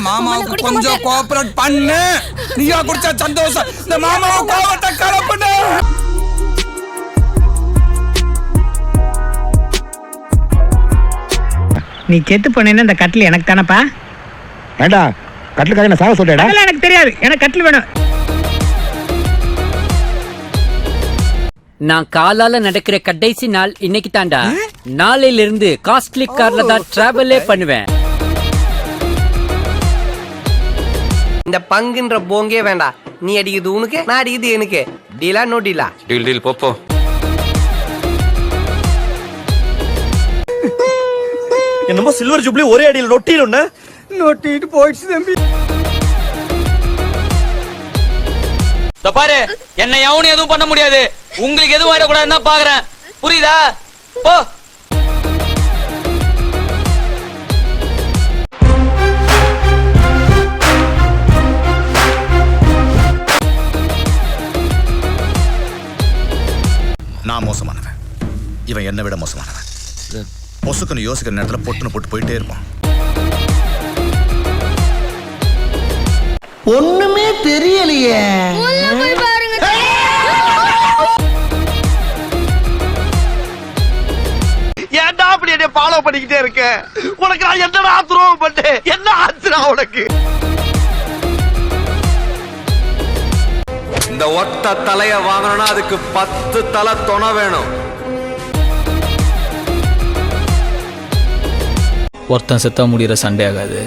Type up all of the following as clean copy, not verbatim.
மாமாவுக்கு கொஞ்சம் கோஆபரேட் பண்ணு. நீயா குடிச்ச சந்தோஷம் இந்த மாமாவை கோவத்தை கலப்புன. நீ செத்து போனேன்னா இந்த கட்டில் எனக்கு தானப்பா. ஏண்டா கட்டிலுக்காக நான் சாக சொல்றேடா? அதெல்லாம் எனக்கு தெரியாது, எனக்கு கட்டில் வேணும். நான் காலால நடக்கிற கடைசி நாள் இன்னைக்கு தாண்டா. நாளையில இருந்து காஸ்ட்லி கார்ல தான் டிராவலே பண்ணுவேன். இந்த பங்குன்ற போங்கே வேண்டாம். நீ அடிக்குது உனக்கு, நான் அடிக்குது எனக்கு. டீலா நோ டீலா? டீல் டீல் போப்போ. என்னமோ சில்வர் ஜூப்ளி ஒரே அடியில் நொட்டிட்டு போயிடுச்சு தம்பி. பாரு, என்ன எவனும் எதுவும் பண்ண முடியாது. உங்களுக்கு எதுவும் ஆயிடக்கூடாதுன்னு தான் பாக்குறேன். புரியுதா? போ. நான் மோசமானவன், இவன் என்னை விட மோசமானவன். பொசுக்குன்னு யோசிக்கிற நேரத்தில் பொட்டுன்னு போட்டு போயிட்டே இருப்பான். ஒண்ணுமே தெரியலையே. ஏன்டா அப்படி என்ன ஃபாலோ பண்ணிக்கிட்டே இருக்க? உனக்கு நான் என்னடா துரோகம் பண்ணேன்? என்ன ஆச்சுடா உனக்கு? இந்த ஒத்த தலைய வாங்கணும்னா அதுக்கு 10 தலை தொண வேணும். ஒருத்தன் செத்தா முடிகிற சண்டே ஆகாது.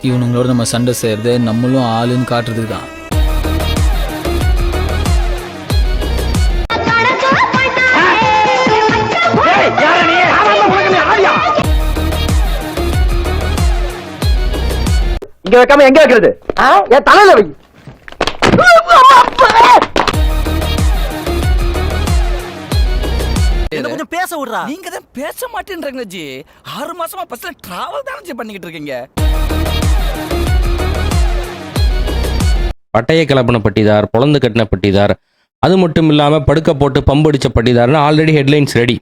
இவனுங்களோட நம்ம சண்டை செய்யறது நம்மளும் ஆளுன்னு காட்டுறதுக்கு தான். இங்க வைக்காம எங்க வைக்கிறது? என் தலையில வை. கொஞ்சம் பேச விடுறா. நீங்க தான் பேச மாட்டேன்றீங்க ஜி. 6 மாசமா பஸ்ல டிராவல் தானே பண்ணிக்கிட்டு இருக்கீங்க. பட்டைய கிளப்பின பட்டிதார், பொழந்து கட்டின பட்டிதார், அது மட்டும் இல்லாம படுக்க போட்டு பம்படிச்ச பட்டிதார்னு ஆல்ரெடி ஹெட்லைன்ஸ் ரெடி.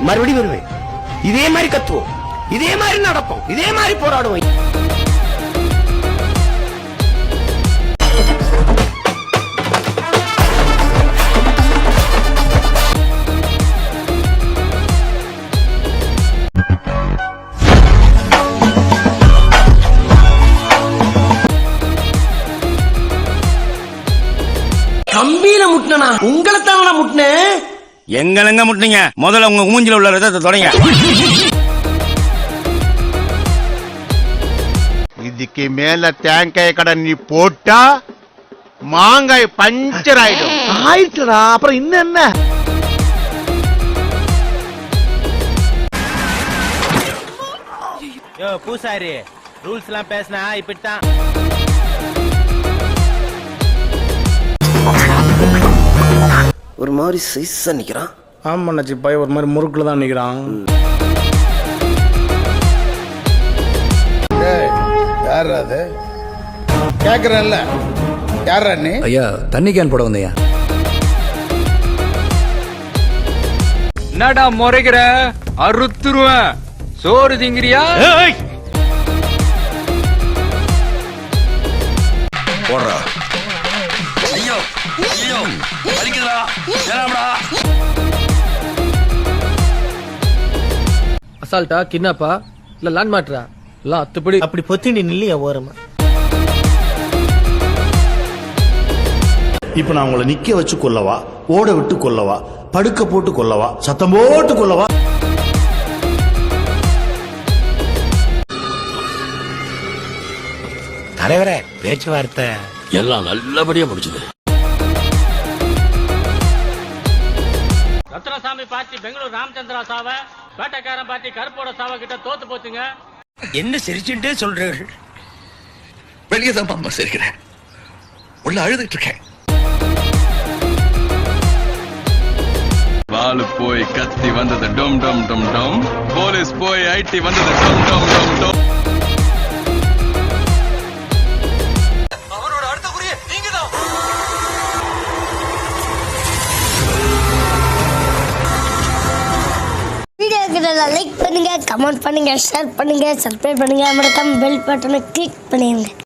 மறுபடியும் வருவேன். இதே மாதிரி கத்துவோம், இதே மாதிரி நடப்போம், இதே மாதிரி போராடுவோம். கம்பியில முட்டினா உங்களை தானே முட்டினேன். எங்க முட்டினீங்க? முதல்ல உங்க மூஞ்சில உள்ள ரத்தத்தை தொடங்க. இதுக்கு மேல தேங்காய் கடை நீ போட்டா மாங்காய் பஞ்சர் ஆயிடும். ஆயிடுச்சுடா, அப்புறம் இன்னும் என்ன? பூசாரி ரூல்ஸ் எல்லாம் பேசினா இப்படித்தான். ஒரு மாதிரி சைஸா நிக்கிறான். ஆமா நச்சி பையன் ஒரு மாதிரி முறுக்குல தான் நிக்கிறான். யார் அது கேக்குறல்ல? யாரா நீ? ஐயா, தண்ணி கேன் போட வந்தையா? என்னடா முறைகிற? அறுத்துருவேன். சோறு திங்கிறியா? போடுறா. அசால்ட்டா கிட்னாப்பா இல்ல லேண்ட் மாட்ரா இல்ல அத்துப்படி அப்படி பொத்திண்டி நில்லையா ஓரமா? இப்ப நான் உங்களை நிக்க வச்சு கொல்லவா, ஓட விட்டு கொல்லவா, படுக்க போட்டு கொல்லவா, சத்தம் போட்டு கொல்லவா? தலைவரே, பேச்சுவார்த்தை எல்லாம் நல்லபடியா முடிச்சது. ரத்னசாமி பார்ட்டி பெங்களூர் ராமச்சந்திரா சாவ, வேட்டக்காரன் பார்ட்டி கருப்போட சாவ கிட்ட தோத்து போச்சுங்க. என்ன சிரிச்சுட்டே சொல்றீர்கள்? வெளியே தான் மாமா சிரிக்கிறேன், உள்ள அழுதுட்டு இருக்கேன். வாலு போய் கத்தி வந்தது டம் டம் டம் டம், போலீஸ் போய் ஐடி வந்தது டம் டம் டம் டம். அவரோட அடுத்த குறியே நீங்கதான். வீடியோக்கு சேனலை லைக் பண்ணுங்க, கமெண்ட் பண்ணுங்க, ஷேர் பண்ணுங்க, சப்ஸ்கிரைப் பண்ணுங்க, மறக்காம பெல் பட்டனை கிளிக் பண்ணிடுங்க.